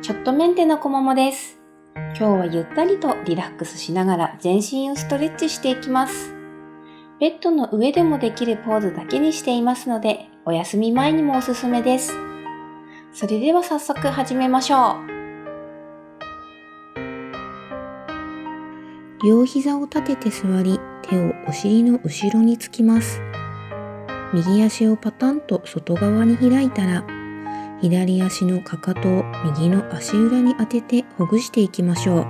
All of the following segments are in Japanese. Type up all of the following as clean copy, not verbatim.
ちょっとメンテのこももです。今日はゆったりとリラックスしながら全身をストレッチしていきます。ベッドの上でもできるポーズだけにしていますので、お休み前にもおすすめです。それでは早速始めましょう。両膝を立てて座り、手をお尻の後ろにつきます。右足をパタンと外側に開いたら、左足のかかとを右の足裏に当ててほぐしていきましょう。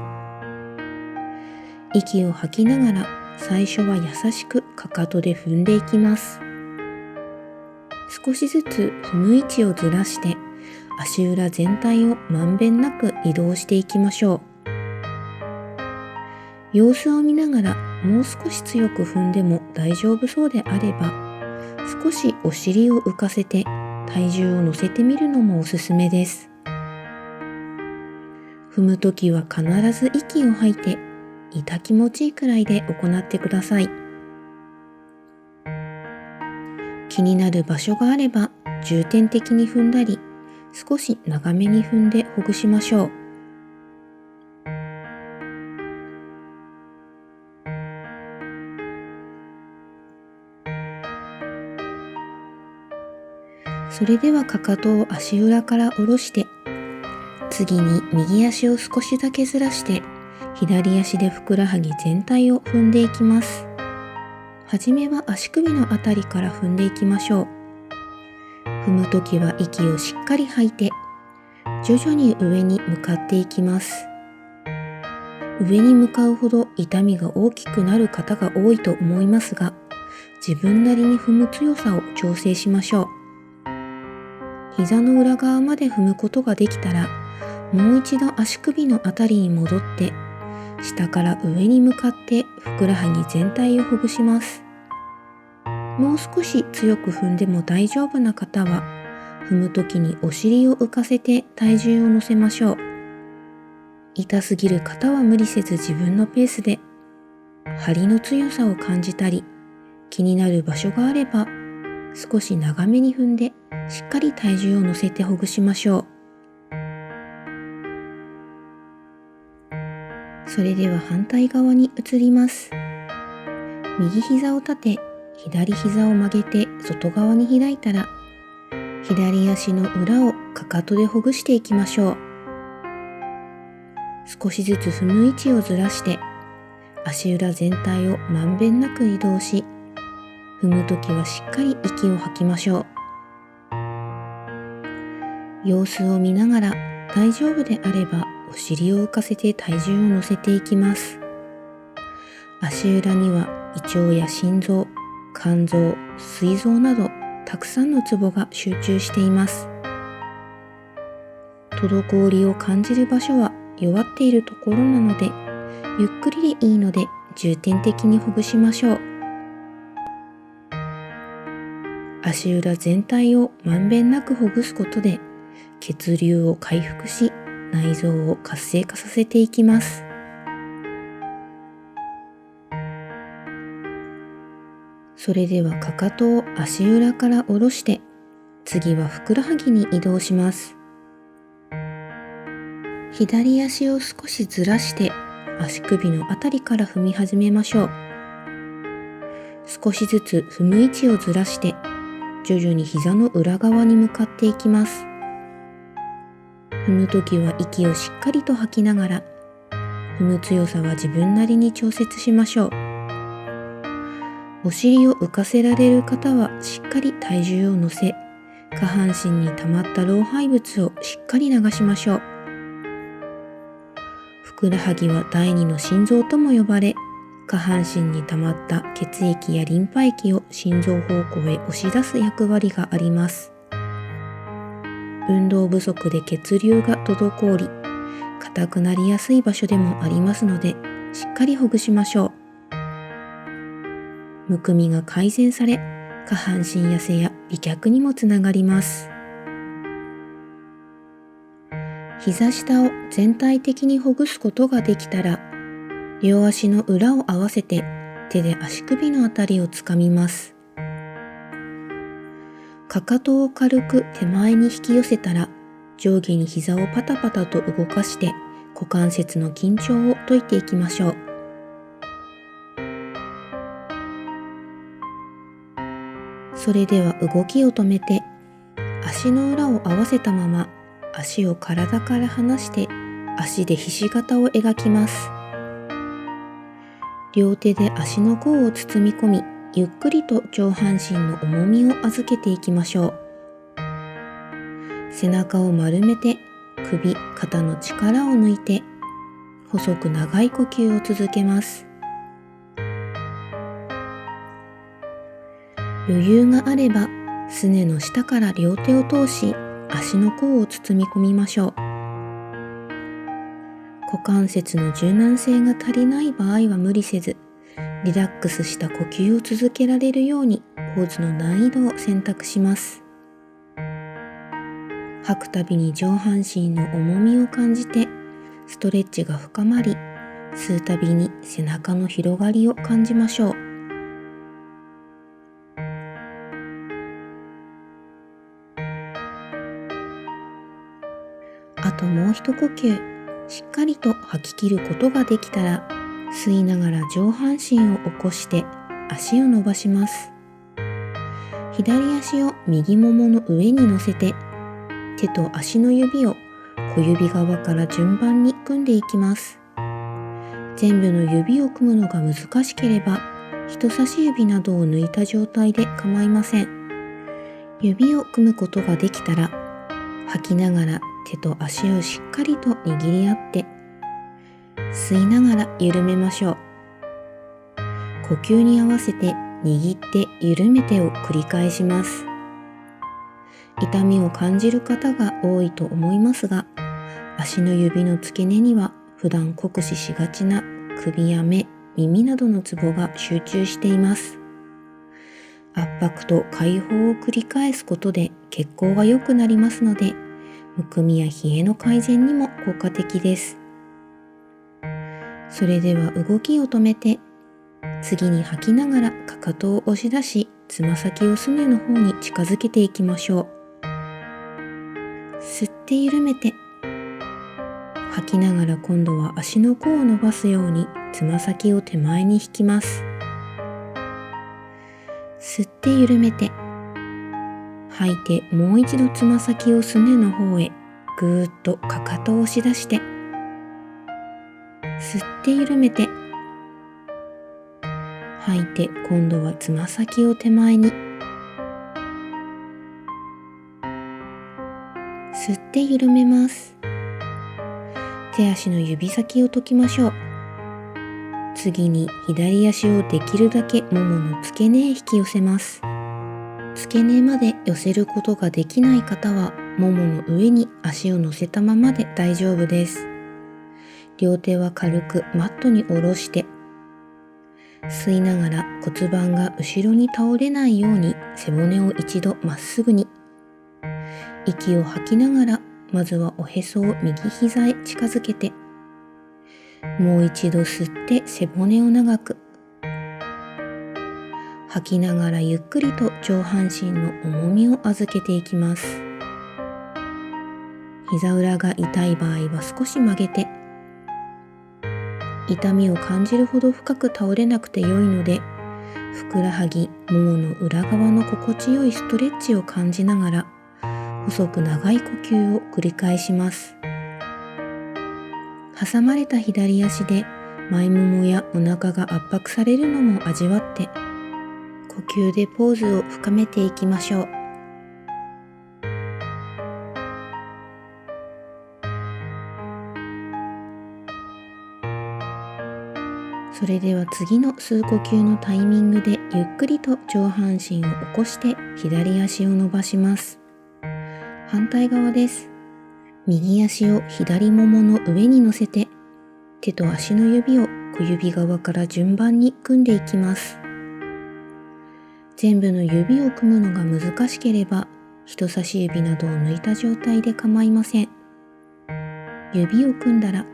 息を吐きながら最初は優しくかかとで踏んでいきます。少しずつ踏む位置をずらして足裏全体をまんべんなく移動していきましょう。様子を見ながらもう少し強く踏んでも大丈夫そうであれば、少しお尻を浮かせて体重を乗せてみるのもおすすめです。踏むときは必ず息を吐いて、痛気持ちいいくらいで行ってください。気になる場所があれば重点的に踏んだり、少し長めに踏んでほぐしましょう。それではかかとを足裏から下ろして、次に右足を少しだけずらして、左足でふくらはぎ全体を踏んでいきます。はじめは足首のあたりから踏んでいきましょう。踏むときは息をしっかり吐いて、徐々に上に向かっていきます。上に向かうほど痛みが大きくなる方が多いと思いますが、自分なりに踏む強さを調整しましょう。膝の裏側まで踏むことができたら、もう一度足首のあたりに戻って、下から上に向かってふくらはぎ全体をほぐします。もう少し強く踏んでも大丈夫な方は、踏むときにお尻を浮かせて体重を乗せましょう。痛すぎる方は無理せず自分のペースで、張りの強さを感じたり、気になる場所があれば、少し長めに踏んで、しっかり体重を乗せてほぐしましょう。それでは反対側に移ります。右膝を立て、左膝を曲げて外側に開いたら、左足の裏をかかとでほぐしていきましょう。少しずつ踏む位置をずらして、足裏全体をまんべんなく移動し、踏むときはしっかり息を吐きましょう。様子を見ながら大丈夫であればお尻を浮かせて体重を乗せていきます。足裏には胃腸や心臓、肝臓、膵臓などたくさんのツボが集中しています。滞りを感じる場所は弱っているところなので、ゆっくりでいいので重点的にほぐしましょう。足裏全体をまんべんなくほぐすことで血流を回復し、内臓を活性化させていきます。それではかかとを足裏から下ろして、次はふくらはぎに移動します。左足を少しずらして、足首のあたりから踏み始めましょう。少しずつ踏む位置をずらして、徐々に膝の裏側に向かっていきます。踏むときは息をしっかりと吐きながら、踏む強さは自分なりに調節しましょう。お尻を浮かせられる方はしっかり体重を乗せ、下半身に溜まった老廃物をしっかり流しましょう。ふくらはぎは第二の心臓とも呼ばれ、下半身に溜まった血液やリンパ液を心臓方向へ押し出す役割があります。運動不足で血流が滞り、硬くなりやすい場所でもありますので、しっかりほぐしましょう。むくみが改善され、下半身痩せや美脚にもつながります。膝下を全体的にほぐすことができたら、両足の裏を合わせて手で足首のあたりをつかみます。かかとを軽く手前に引き寄せたら、上下に膝をパタパタと動かして股関節の緊張を解いていきましょう。それでは動きを止めて、足の裏を合わせたまま足を体から離して足でひし形を描きます。両手で足の甲を包み込み、ゆっくりと上半身の重みを預けていきましょう。背中を丸めて首、肩の力を抜いて細く長い呼吸を続けます。余裕があればすねの下から両手を通し足の甲を包み込みましょう。股関節の柔軟性が足りない場合は無理せず、リラックスした呼吸を続けられるようにポーズの難易度を選択します。吐くたびに上半身の重みを感じてストレッチが深まり、吸うたびに背中の広がりを感じましょう。あともう一呼吸、しっかりと吐き切ることができたら、吸いながら上半身を起こして足を伸ばします。左足を右ももの上に乗せて、手と足の指を小指側から順番に組んでいきます。全部の指を組むのが難しければ、人差し指などを抜いた状態で構いません。指を組むことができたら、吐きながら手と足をしっかりと握り合って、吸いながら緩めましょう。呼吸に合わせて握って緩めてを繰り返します。痛みを感じる方が多いと思いますが、足の指の付け根には普段酷使しがちな首や目、耳などのツボが集中しています。圧迫と解放を繰り返すことで血行が良くなりますので、むくみや冷えの改善にも効果的です。それでは動きを止めて、次に吐きながらかかとを押し出し、つま先をすねの方に近づけていきましょう。吸って緩めて、吐きながら今度は足の甲を伸ばすようにつま先を手前に引きます。吸って緩めて、吐いてもう一度つま先をすねの方へぐーっとかかとを押し出して、吸って緩めて、吐いて今度はつま先を手前に、吸って緩めます。手足の指先を解きましょう。次に左足をできるだけももの付け根へ引き寄せます。付け根まで寄せることができない方は、ももの上に足を乗せたままで大丈夫です。両手は軽くマットに下ろして、吸いながら骨盤が後ろに倒れないように背骨を一度まっすぐに。息を吐きながら、まずはおへそを右膝へ近づけて、もう一度吸って背骨を長く。吐きながらゆっくりと上半身の重みを預けていきます。膝裏が痛い場合は少し曲げて、痛みを感じるほど深く倒れなくて良いので、ふくらはぎ、ももの裏側の心地よいストレッチを感じながら、細く長い呼吸を繰り返します。挟まれた左足で前ももやお腹が圧迫されるのも味わって、呼吸でポーズを深めていきましょう。それでは次の吸う呼吸のタイミングでゆっくりと上半身を起こして左足を伸ばします。反対側です。右足を左ももの上に乗せて、手と足の指を小指側から順番に組んでいきます。全部の指を組むのが難しければ、人差し指などを抜いた状態で構いません。指を組んだら、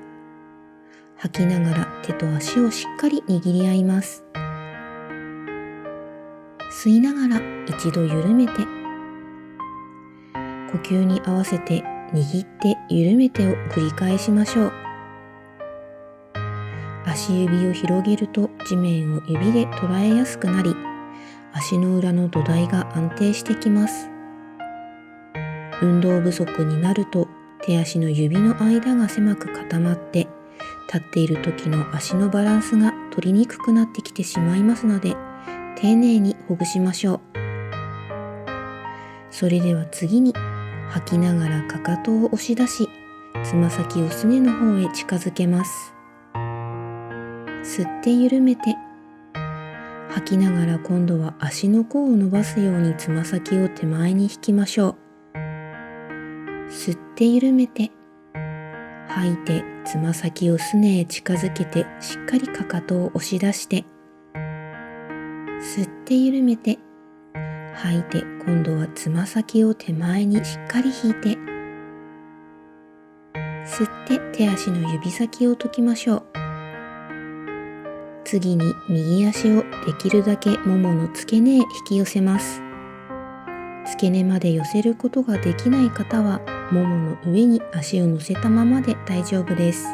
吐きながら手と足をしっかり握り合います。吸いながら一度緩めて、呼吸に合わせて握って緩めてを繰り返しましょう。足指を広げると地面を指で捉えやすくなり、足の裏の土台が安定してきます。運動不足になると手足の指の間が狭く固まって、立っている時の足のバランスが取りにくくなってきてしまいますので、丁寧にほぐしましょう。それでは次に、吐きながらかかとを押し出し、つま先をすねの方へ近づけます。吸って緩めて、吐きながら今度は足の甲を伸ばすようにつま先を手前に引きましょう。吸って緩めて、吐いてつま先をすねへ近づけてしっかりかかとを押し出して、吸って緩めて、吐いて今度はつま先を手前にしっかり引いて、吸って手足の指先を解きましょう。次に右足をできるだけももの付け根へ引き寄せます。付け根まで寄せることができない方は、ももの上に足を乗せたままで大丈夫です。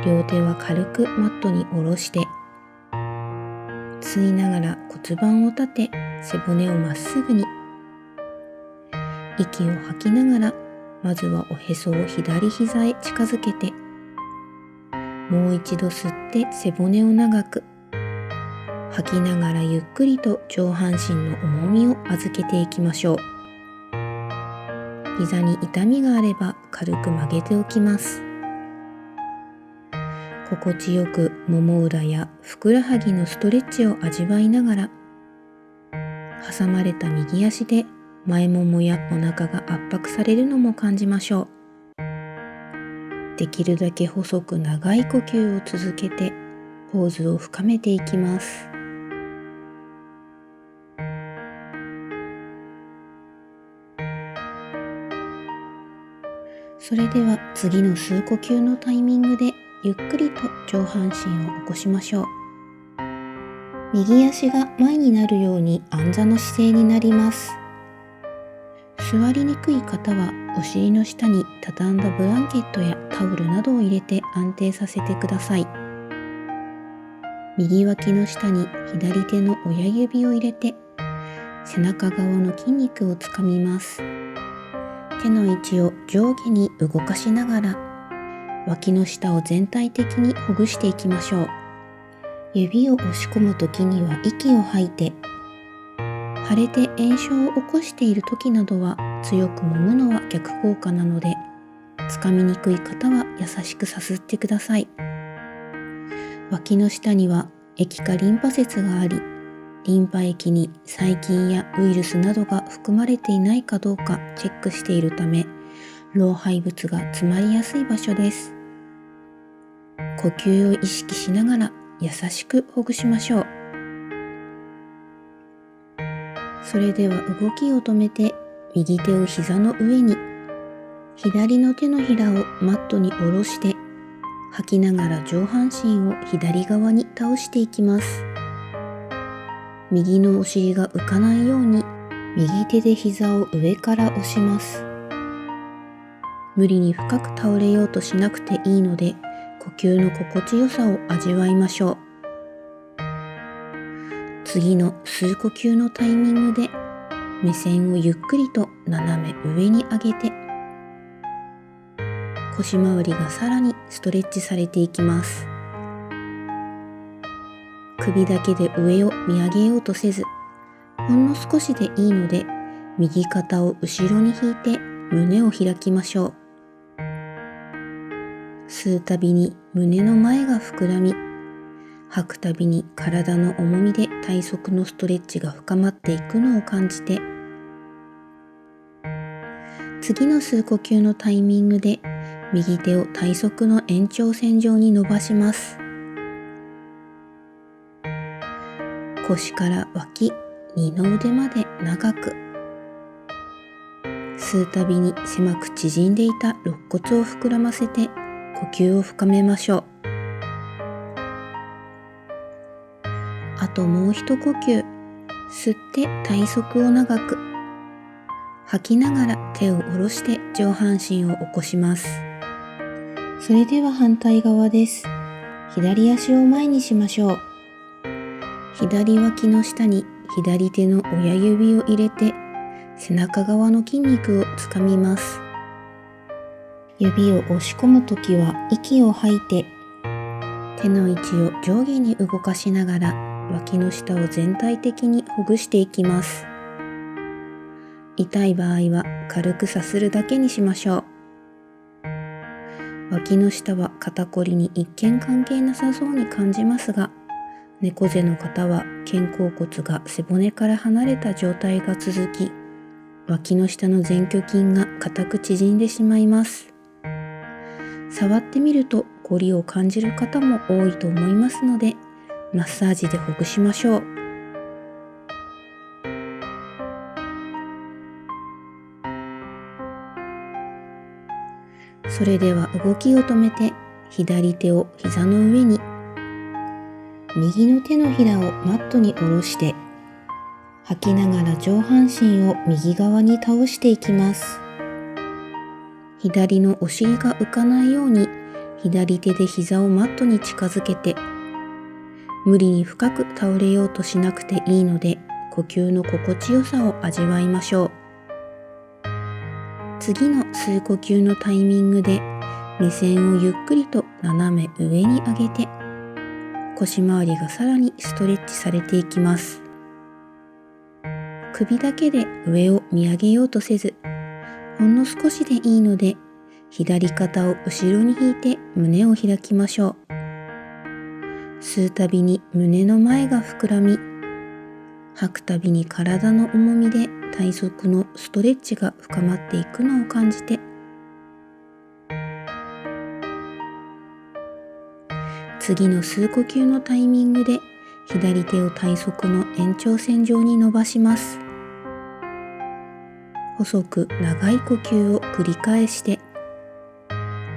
両手は軽くマットに下ろして、吸いながら骨盤を立て、背骨をまっすぐに。息を吐きながら、まずはおへそを左膝へ近づけて、もう一度吸って背骨を長く、吐きながらゆっくりと上半身の重みを預けていきましょう。膝に痛みがあれば軽く曲げておきます。心地よくもも裏やふくらはぎのストレッチを味わいながら、挟まれた右足で前ももやお腹が圧迫されるのも感じましょう。できるだけ細く長い呼吸を続けてポーズを深めていきます。それでは次の吸う呼吸のタイミングでゆっくりと上半身を起こしましょう。右足が前になるように安座の姿勢になります。座りにくい方はお尻の下に畳んだブランケットやタオルなどを入れて安定させてください。右脇の下に左手の親指を入れて背中側の筋肉をつかみます。手の位置を上下に動かしながら脇の下を全体的にほぐしていきましょう。指を押し込む時には息を吐いて、腫れて炎症を起こしている時などは強く揉むのは逆効果なので、つかみにくい方は優しくさすってください。脇の下には液化リンパ節があり、リンパ液に細菌やウイルスなどが含まれていないかどうかチェックしているため、老廃物が詰まりやすい場所です。呼吸を意識しながら優しくほぐしましょう。それでは動きを止めて、右手を膝の上に、左の手のひらをマットに下ろして、吐きながら上半身を左側に倒していきます。右のお尻が浮かないように、右手で膝を上から押します。無理に深く倒れようとしなくていいので、呼吸の心地よさを味わいましょう。次の吸う呼吸のタイミングで目線をゆっくりと斜め上に上げて、腰回りがさらにストレッチされていきます。首だけで上を見上げようとせず、ほんの少しでいいので右肩を後ろに引いて胸を開きましょう。吸うたびに胸の前が膨らみ、吐くたびに体の重みで体側のストレッチが深まっていくのを感じて、次の吸う呼吸のタイミングで右手を体側の延長線上に伸ばします。腰から脇、二の腕まで長く。吸うたびに狭く縮んでいた肋骨を膨らませて呼吸を深めましょう。あともう一呼吸。吸って体側を長く。吐きながら手を下ろして上半身を起こします。それでは反対側です。左足を前にしましょう。左脇の下に左手の親指を入れて背中側の筋肉をつかみます。指を押し込むときは息を吐いて手の位置を上下に動かしながら脇の下を全体的にほぐしていきます。痛い場合は軽くさするだけにしましょう。脇の下は肩こりに一見関係なさそうに感じますが、猫背の方は肩甲骨が背骨から離れた状態が続き、脇の下の前鋸筋が固く縮んでしまいます。触ってみるとこりを感じる方も多いと思いますので、マッサージでほぐしましょう。それでは動きを止めて、左手を膝の上に、右の手のひらをマットに下ろして、吐きながら上半身を右側に倒していきます。左のお尻が浮かないように、左手で膝をマットに近づけて、無理に深く倒れようとしなくていいので、呼吸の心地よさを味わいましょう。次の吸う呼吸のタイミングで目線をゆっくりと斜め上に上げて腰回りがさらにストレッチされていきます。首だけで上を見上げようとせず、ほんの少しでいいので左肩を後ろに引いて胸を開きましょう。吸うたびに胸の前が膨らみ、吐くたびに体の重みで体側のストレッチが深まっていくのを感じて、次の吸う呼吸のタイミングで左手を体側の延長線上に伸ばします。細く長い呼吸を繰り返して、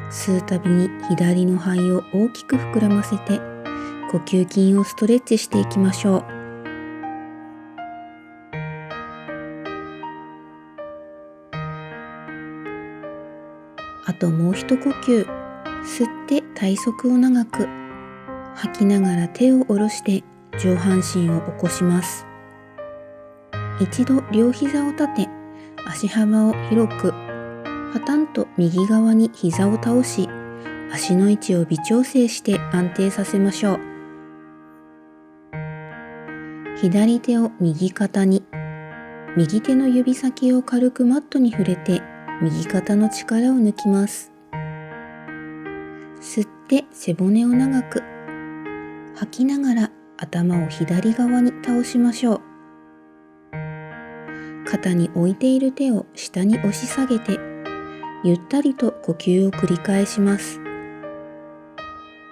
吸うたびに左の肺を大きく膨らませて呼吸筋をストレッチしていきましょう。あともう一呼吸。吸って体側を長く、吐きながら手を下ろして上半身を起こします。一度両膝を立て、足幅を広く、パタンと右側に膝を倒し、足の位置を微調整して安定させましょう。左手を右肩に、右手の指先を軽くマットに触れて右肩の力を抜きます。吸って背骨を長く、吐きながら頭を左側に倒しましょう。肩に置いている手を下に押し下げて、ゆったりと呼吸を繰り返します。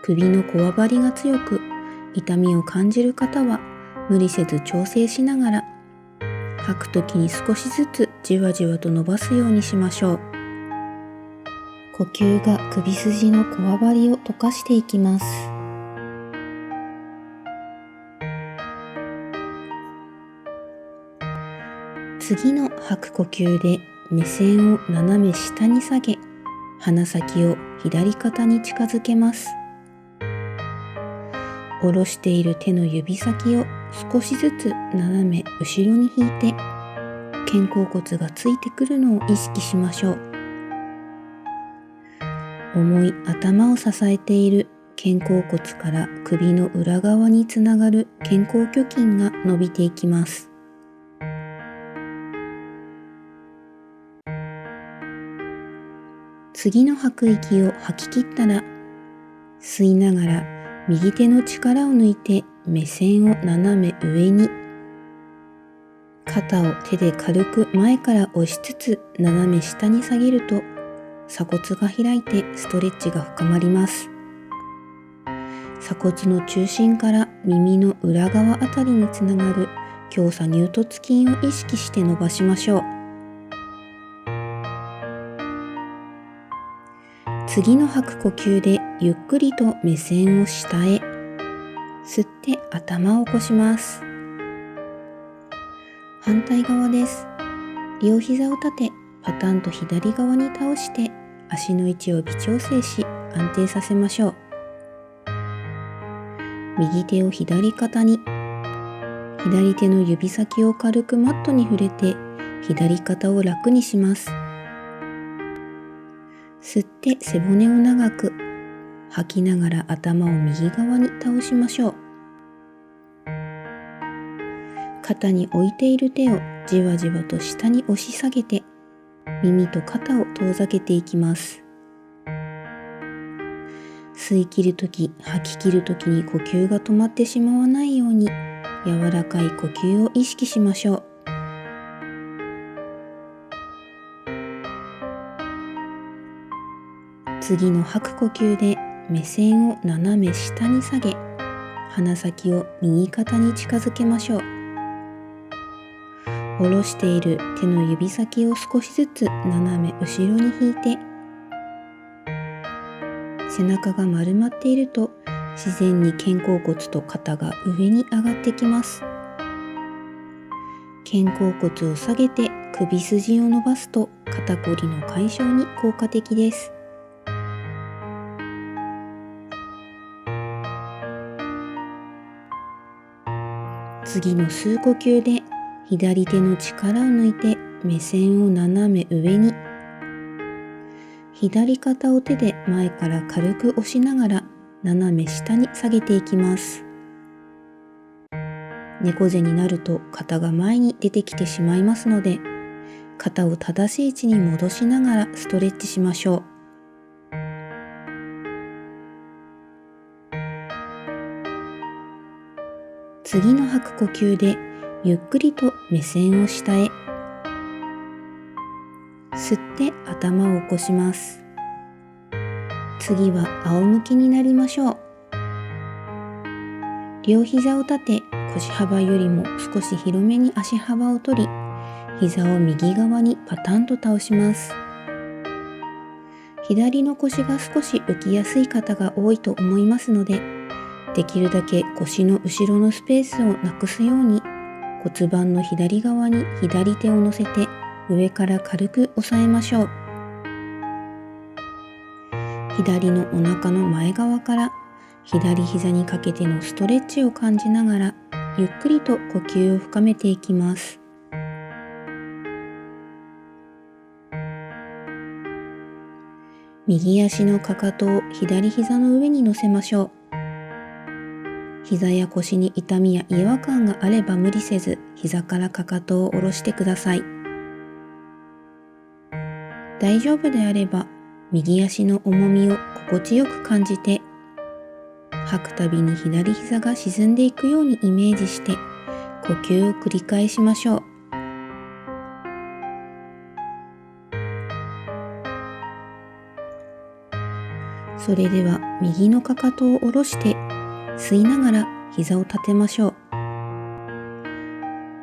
首のこわばりが強く、痛みを感じる方は無理せず調整しながら、吐くときに少しずつじわじわと伸ばすようにしましょう。呼吸が首筋のこわばりを溶かしていきます。次の吐く呼吸で目線を斜め下に下げ、鼻先を左肩に近づけます。下ろしている手の指先を少しずつ斜め後ろに引いて、肩甲骨がついてくるのを意識しましょう。重い頭を支えている肩甲骨から首の裏側につながる肩甲挙筋が伸びていきます。次の吐く息を吐き切ったら、吸いながら右手の力を抜いて目線を斜め上に、肩を手で軽く前から押しつつ斜め下に下げると鎖骨が開いてストレッチが深まります。鎖骨の中心から耳の裏側あたりにつながる胸鎖乳突筋を意識して伸ばしましょう。次の吐く呼吸でゆっくりと目線を下へ、吸って頭を起こします。反対側です。両膝を立て、パタンと左側に倒して足の位置を微調整し安定させましょう。右手を左肩に、左手の指先を軽くマットに触れて左肩を楽にします。吸って背骨を長く、吐きながら頭を右側に倒しましょう。肩に置いている手をじわじわと下に押し下げて、耳と肩を遠ざけていきます。吸い切るとき、吐き切るときに呼吸が止まってしまわないように、柔らかい呼吸を意識しましょう。次の吐く呼吸で目線を斜め下に下げ、鼻先を右肩に近づけましょう。下ろしている手の指先を少しずつ斜め後ろに引いて、背中が丸まっていると自然に肩甲骨と肩が上に上がってきます。肩甲骨を下げて首筋を伸ばすと肩こりの解消に効果的です。次の吸う呼吸で左手の力を抜いて目線を斜め上に、左肩を手で前から軽く押しながら斜め下に下げていきます。猫背になると肩が前に出てきてしまいますので、肩を正しい位置に戻しながらストレッチしましょう。次の吐く呼吸でゆっくりと目線を下へ。吸って頭を起こします。次は仰向けになりましょう。両膝を立て、腰幅よりも少し広めに足幅を取り、膝を右側にパタンと倒します。左の腰が少し浮きやすい方が多いと思いますので、できるだけ腰の後ろのスペースをなくすように、骨盤の左側に左手を乗せて上から軽く押さえましょう。左のお腹の前側から左膝にかけてのストレッチを感じながら、ゆっくりと呼吸を深めていきます。右足のかかとを左膝の上に乗せましょう。膝や腰に痛みや違和感があれば無理せず、膝からかかとを下ろしてください。大丈夫であれば、右足の重みを心地よく感じて、吐くたびに左膝が沈んでいくようにイメージして、呼吸を繰り返しましょう。それでは右のかかとを下ろして、吸いながら膝を立てましょう。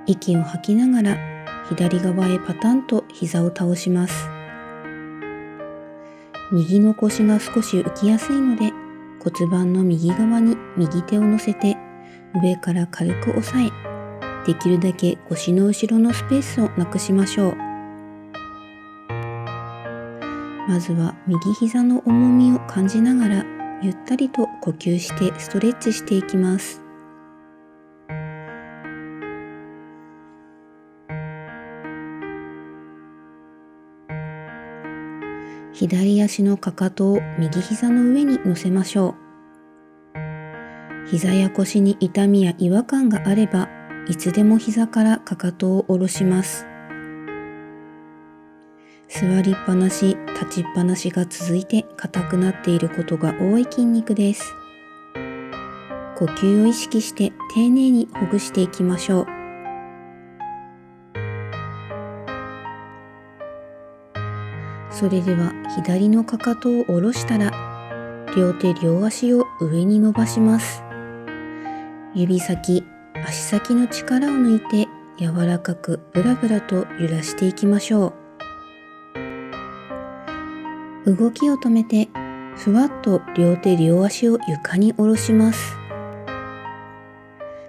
息を吐きながら左側へパタンと膝を倒します。右の腰が少し浮きやすいので、骨盤の右側に右手を乗せて上から軽く押さえ、できるだけ腰の後ろのスペースをなくしましょう。まずは右膝の重みを感じながらゆったりと呼吸してストレッチしていきます。左足のかかとを右膝の上に乗せましょう。膝や腰に痛みや違和感があれば、いつでも膝からかかとを下ろします。座りっぱなし、立ちっぱなしが続いて硬くなっていることが多い筋肉です。呼吸を意識して丁寧にほぐしていきましょう。それでは左のかかとを下ろしたら、両手両足を上に伸ばします。指先、足先の力を抜いて柔らかくブラブラと揺らしていきましょう。動きを止めて、ふわっと両手両足を床に下ろします。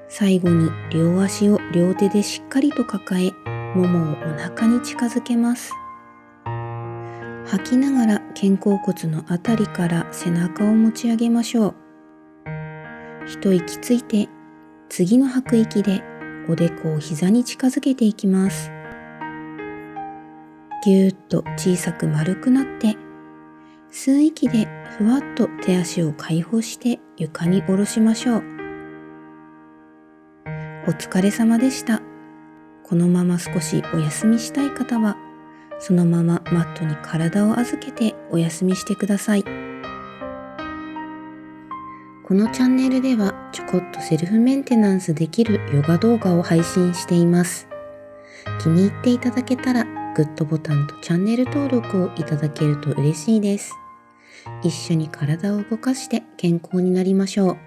最後に両足を両手でしっかりと抱え、ももをお腹に近づけます。吐きながら肩甲骨のあたりから背中を持ち上げましょう。一息ついて、次の吐く息でおでこを膝に近づけていきます。ぎゅーっと小さく丸くなって、吸う息でふわっと手足を解放して床に下ろしましょう。お疲れ様でした。このまま少しお休みしたい方は、そのままマットに体を預けてお休みしてください。このチャンネルではちょこっとセルフメンテナンスできるヨガ動画を配信しています。気に入っていただけたらグッドボタンとチャンネル登録をいただけると嬉しいです。一緒に体を動かして健康になりましょう。